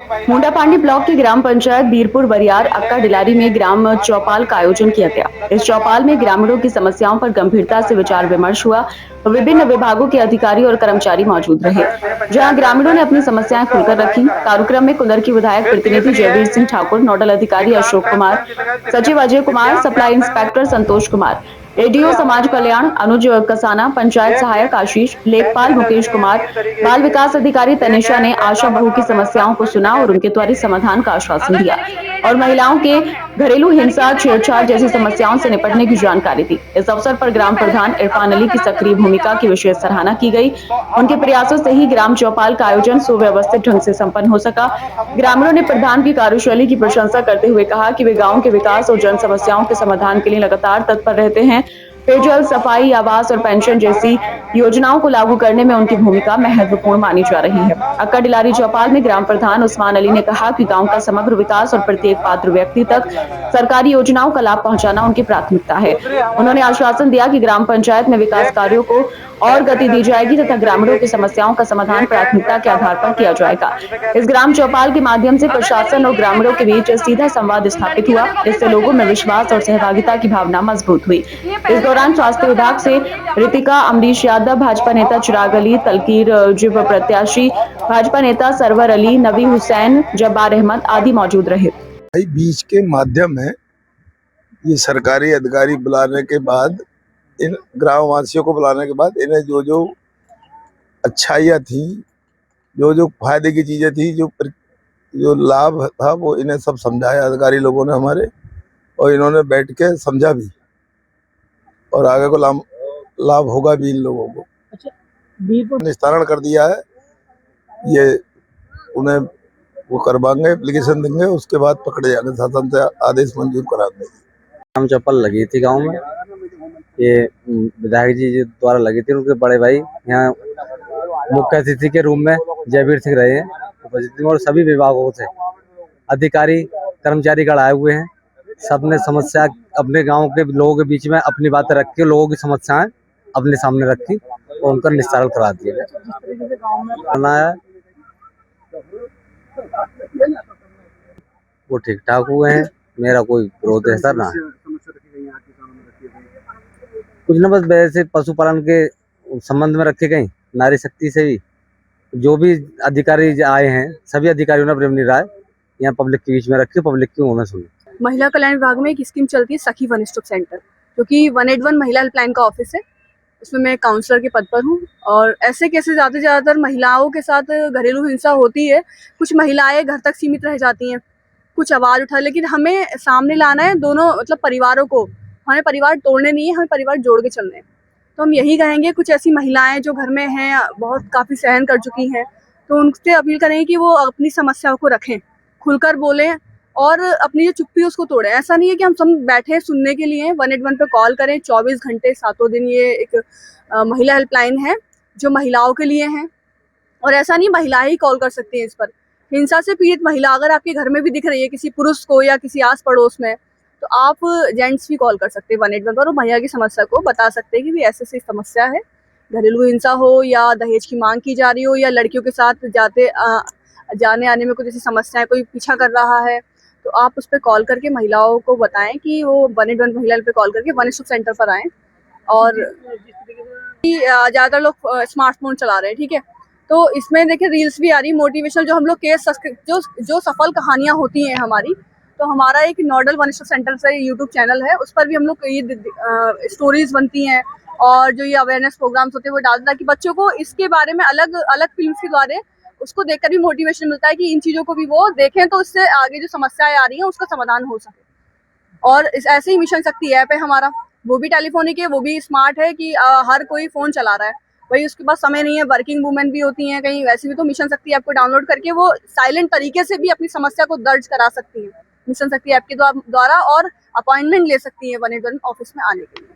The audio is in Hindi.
मुंडापांडी ब्लॉक की ग्राम पंचायत बीरपुर बरियार अक्का डिलारी में ग्राम चौपाल का आयोजन किया गया। इस चौपाल में ग्रामीणों की समस्याओं पर गंभीरता से विचार विमर्श हुआ। विभिन्न विभागों के अधिकारी और कर्मचारी मौजूद रहे, जहां ग्रामीणों ने अपनी समस्याएं खुलकर रखी। कार्यक्रम में कुंदर की विधायक प्रतिनिधि जयवीर सिंह ठाकुर, नोडल अधिकारी अशोक कुमार, सचिव Ajay Kumar, supply inspector Santosh Kumar, ADO समाज कल्याण अनुज कसाना, पंचायत सहायक आशीष, लेखपाल मुकेश कुमार, बाल विकास अधिकारी तनिषा ने आशा बहू की समस्याओं को सुना और उनके त्वरित समाधान का आश्वासन दिया और महिलाओं के घरेलू हिंसा, छेड़छाड़ जैसी समस्याओं से निपटने की जानकारी दी। इस अवसर पर ग्राम प्रधान इरफान अली की सक्रिय भूमिका की विशेष सराहना की गई। उनके प्रयासों से ही ग्राम चौपाल का आयोजन सुव्यवस्थित ढंग से संपन्न हो सका। ग्रामीणों ने प्रधान की कार्यशैली की प्रशंसा करते हुए कहा कि वे गांव के विकास और जन समस्याओं के समाधान के लिए लगातार तत्पर रहते हैं। पेयजल, सफाई, आवास और पेंशन जैसी योजनाओं को लागू करने में उनकी भूमिका महत्वपूर्ण मानी जा रही है। अक्का डिलारी चौपाल में ग्राम प्रधान उस्मान अली ने कहा कि गांव का समग्र विकास और प्रत्येक पात्र व्यक्ति तक सरकारी योजनाओं का लाभ पहुंचाना उनकी प्राथमिकता है। उन्होंने आश्वासन दिया कि ग्राम पंचायत में विकास कार्यों को और गति दी जाएगी तथा ग्रामीणों की समस्याओं का समाधान प्राथमिकता के आधार पर किया जाएगा। इस ग्राम चौपाल के माध्यम से प्रशासन और ग्रामीणों के बीच सीधा संवाद स्थापित हुआ। इससे लोगों में विश्वास और सहभागिता की भावना मजबूत हुई। इस दौरान स्वास्थ्य विभाग से रितिका, अमरीश यादव, भाजपा नेता चिराग अली, तलकीर जिब प्रत्याशी, भाजपा नेता सरवर अली, नबी हुसैन, जब्बार अहमद आदि मौजूद रहे। बीच के माध्यम है ये सरकारी अधिकारी बुलाने के बाद, इन ग्रामवासियों को बुलाने के बाद इन्हें जो जो अच्छाइयाँ थी, जो जो फायदे की चीजें थी, जो लाभ था, वो इन्हें सब समझाया अधिकारी लोगों ने हमारे, और इन्होंने बैठ के समझा भी और आगे को लाभ होगा भी इन लोगों को। निस्तारण कर दिया है, ये उन्हें वो करवाएंगे, एप्लीकेशन देंगे, उसके बाद पकड़े जाएंगे, शासन से आदेश मंजूर करा देंगे। ग्राम चौपाल लगी थी गांव में, ये विधायक जी द्वारा लगी थी। उनके बड़े भाई यहाँ मुख्य अतिथि के रूप में जयवीर सिंह रहे हैं और सभी विभागों से अधिकारी कर्मचारी गण आए हुए हैं। सबने समस्या अपने गांव के लोगों के बीच में अपनी बातें रखी, लोगों की समस्याएं अपने सामने रखी और उनका निस्तारण करा दिया। वो ठीक ठाक हुए हैं, मेरा कोई विरोध है सर ना। कुछ न बस वैसे पशुपालन के संबंध में रखे गए, नारी शक्ति से भी जो भी अधिकारी आए हैं, सभी अधिकारियों ने अपनी राय यहाँ पब्लिक के बीच में रखी, पब्लिक की उन्होंने सुनी। महिला कल्याण विभाग में एक स्कीम चलती है सखी वन स्टॉप सेंटर, जो कि 181 महिला हेल्पलाइन का ऑफिस है। उसमें मैं काउंसलर के पद पर हूँ और ऐसे केसेस ज़्यादातर महिलाओं के साथ घरेलू हिंसा होती है। कुछ महिलाएं घर तक सीमित रह जाती हैं, कुछ आवाज़ उठा, लेकिन हमें सामने लाना है दोनों मतलब परिवारों को। हमें परिवार तोड़ने नहीं है, हमें परिवार जोड़ के चलने हैं। तो हम यही कहेंगे, कुछ ऐसी महिलाएं जो घर में हैं, बहुत काफ़ी सहन कर चुकी हैं, तो उनसे अपील करेंगे कि वो अपनी समस्याओं को रखें, खुलकर बोलें और अपनी जो चुप्पी उसको तोड़ें। ऐसा नहीं है कि हम सब बैठे सुनने के लिए। 181 पे कॉल करें, 24 घंटे 7 दिन ये एक महिला हेल्पलाइन है जो महिलाओं के लिए है। और ऐसा नहीं महिला ही कॉल कर सकती है इस पर। हिंसा से पीड़ित महिला अगर आपके घर में भी दिख रही है किसी पुरुष को या किसी आस पड़ोस में, तो आप जेंट्स भी कॉल कर सकते हैं 181 पर और महिला की समस्या को बता सकते हैं कि भी ऐसी समस्या है। घरेलू हिंसा हो या दहेज की मांग की जा रही हो या लड़कियों के साथ जाने आने में कुछ ऐसी समस्याएं, कोई पीछा कर रहा है, तो आप उस पर कॉल करके महिलाओं को बताएं कि वो 181 महिला पे कॉल करके वन स्टॉप सेंटर पर आएँ। और ज़्यादातर लोग स्मार्टफोन चला रहे हैं, ठीक है, तो इसमें देखिए रील्स भी आ रही, मोटिवेशनल जो हम लोग केस जो सफल कहानियाँ होती हैं हमारी, तो हमारा एक नोडल वन स्टॉप सेंटर से यूट्यूब चैनल है, उस पर भी हम लोग ये स्टोरीज बनती हैं और जो ये अवेयरनेस प्रोग्राम्स होते हैं वो डालते हैं, ताकि बच्चों को इसके बारे में अलग अलग फिल्म के द्वारा उसको देखकर भी मोटिवेशन मिलता है कि इन चीज़ों को भी वो देखें, तो इससे आगे जो समस्याएं आ रही हैं उसका समाधान हो सके। और ऐसे ही मिशन शक्ति ऐप है हमारा, वो भी टेलीफोनिक है, वो भी स्मार्ट है कि हर कोई फ़ोन चला रहा है, वही उसके पास समय नहीं है, वर्किंग वुमेन भी होती हैं कहीं, वैसे भी तो मिशन शक्ति ऐप को डाउनलोड करके वो साइलेंट तरीके से भी अपनी समस्या को दर्ज करा सकती हैं मिशन शक्ति ऐप के द्वारा और अपॉइंटमेंट ले सकती हैं 181 ऑफिस में आने के लिए।